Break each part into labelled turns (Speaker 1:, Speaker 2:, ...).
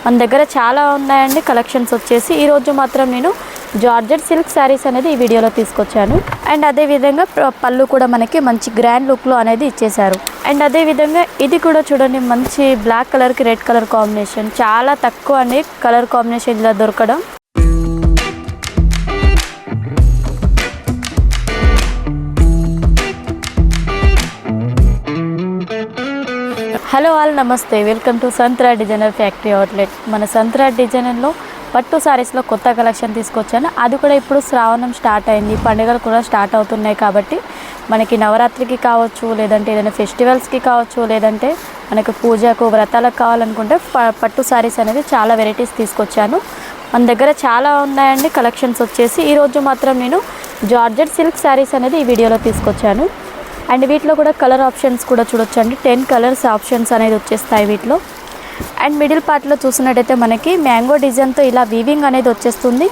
Speaker 1: మన దగ్గర చాలా ఉన్నాయండి కలెక్షన్స్ వచ్చేసి. ఈరోజు మాత్రం నేను జార్జెట్ సిల్క్ శారీస్ అనేది ఈ వీడియోలో తీసుకొచ్చాను. అండ్ అదే విధంగా పళ్ళు కూడా మనకి మంచి గ్రాండ్ లుక్లో అనేది ఇచ్చేసారు. అండ్ అదే విధంగా ఇది కూడా చూడండి, మంచి బ్లాక్ కలర్కి రెడ్ కలర్ కాంబినేషన్. చాలా తక్కువ అండి కలర్ కాంబినేషన్ ఇలా దొరకడం. హలో ఆల్, నమస్తే, welcome to Santhra designer factory outlet. మన సంత్రా డిజైనర్లో పట్టు సారీస్లో కొత్త కలెక్షన్ తీసుకొచ్చాను. అది కూడా ఇప్పుడు శ్రావణం స్టార్ట్ అయింది, పండుగలు కూడా స్టార్ట్ అవుతున్నాయి కాబట్టి మనకి నవరాత్రికి కావచ్చు, లేదంటే ఏదైనా ఫెస్టివల్స్కి కావచ్చు, లేదంటే మనకు పూజకు వ్రతాలకు కావాలనుకుంటే పట్టు సారీస్ అనేది చాలా వెరైటీస్ తీసుకొచ్చాను. మన దగ్గర చాలా ఉన్నాయండి కలెక్షన్స్ వచ్చేసి. ఈరోజు మాత్రం నేను జార్జెట్ సిల్క్ శారీస్ అనేది ఈ వీడియోలో తీసుకొచ్చాను. అండ్ వీటిలో కూడా కలర్ ఆప్షన్స్ కూడా చూడొచ్చండి. 10 కలర్స్ ఆప్షన్స్ అనేది వచ్చేస్తాయి వీటిలో. అండ్ మిడిల్ పార్ట్లో చూసినట్టయితే మనకి మ్యాంగో డిజైన్తో ఇలా వీవింగ్ అనేది వచ్చేస్తుంది.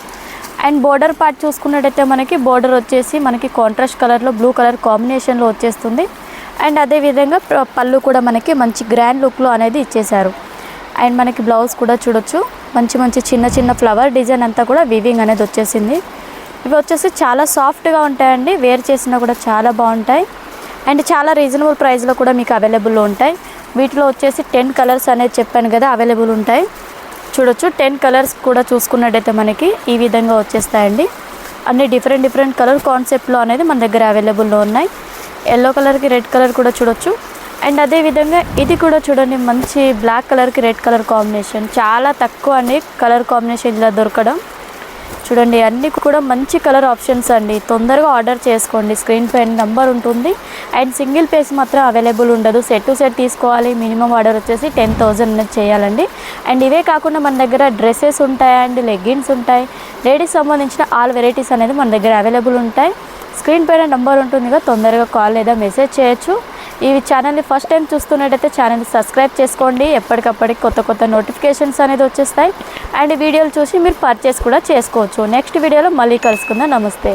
Speaker 1: అండ్ బోర్డర్ పార్ట్ చూసుకున్నట్టయితే మనకి బోర్డర్ వచ్చేసి మనకి కాంట్రాస్ట్ కలర్లో బ్లూ కలర్ కాంబినేషన్లో వచ్చేస్తుంది. అండ్ అదేవిధంగా పళ్ళు కూడా మనకి మంచి గ్రాండ్ లుక్లో అనేది ఇచ్చేసారు. అండ్ మనకి బ్లౌజ్ కూడా చూడొచ్చు, మంచి మంచి చిన్న చిన్న ఫ్లవర్ డిజైన్ అంతా కూడా వీవింగ్ అనేది వచ్చేసింది. ఇవి వచ్చేసి చాలా సాఫ్ట్గా ఉంటాయండి, వేర్ చేసినా కూడా చాలా బాగుంటాయి. అండ్ చాలా రీజనబుల్ ప్రైస్లో కూడా మీకు అవైలబుల్లో ఉంటాయి. వీటిలో వచ్చేసి 10 కలర్స్ అనేది చెప్పాను కదా అవైలబుల్ ఉంటాయి. చూడొచ్చు, 10 కలర్స్ కూడా చూసుకున్నట్టయితే మనకి ఈ విధంగా వచ్చేస్తాయండి. అన్ని డిఫరెంట్ కలర్ కాన్సెప్ట్లో అనేది మన దగ్గర అవైలబుల్లో ఉన్నాయి. ఎల్లో కలర్కి రెడ్ కలర్ కూడా చూడొచ్చు. అండ్ అదేవిధంగా ఇది కూడా చూడండి, మంచి బ్లాక్ కలర్కి రెడ్ కలర్ కాంబినేషన్. చాలా తక్కువ అండి కలర్ కాంబినేషన్ ఇలా దొరకడం. చూడండి, అన్నీ కూడా మంచి కలర్ ఆప్షన్స్ అండి. తొందరగా ఆర్డర్ చేసుకోండి, స్క్రీన్ పైన నెంబర్ ఉంటుంది. అండ్ సింగిల్ పీస్ మాత్రం అవైలబుల్ ఉండదు, సెట్ టు సెట్ తీసుకోవాలి. మినిమం ఆర్డర్ వచ్చేసి 10,000 అనేది చేయాలండి. అండ్ ఇవే కాకుండా మన దగ్గర డ్రెస్సెస్ ఉంటాయి, అండ్ లెగ్గిన్స్ ఉంటాయి. లేడీస్ సంబంధించిన ఆల్ వెరైటీస్ అనేది మన దగ్గర అవైలబుల్ ఉంటాయి. స్క్రీన్ పైన నెంబర్ ఉంటుందిగా, తొందరగా కాల్ లేదా మెసేజ్ చేయొచ్చు. ఈ ఛానల్ని ఫస్ట్ టైం చూస్తున్నట్టయితే ఛానల్ని సబ్స్క్రైబ్ చేసుకోండి. ఎప్పటికప్పటికి కొత్త నోటిఫికేషన్స్ అనేది వచ్చేస్తాయి. అండ్ వీడియోలు చూసి మీరు పర్చేస్ కూడా చేసుకోవచ్చు. నెక్స్ట్ వీడియోలో మళ్ళీ కలుసుకుందాం. నమస్తే.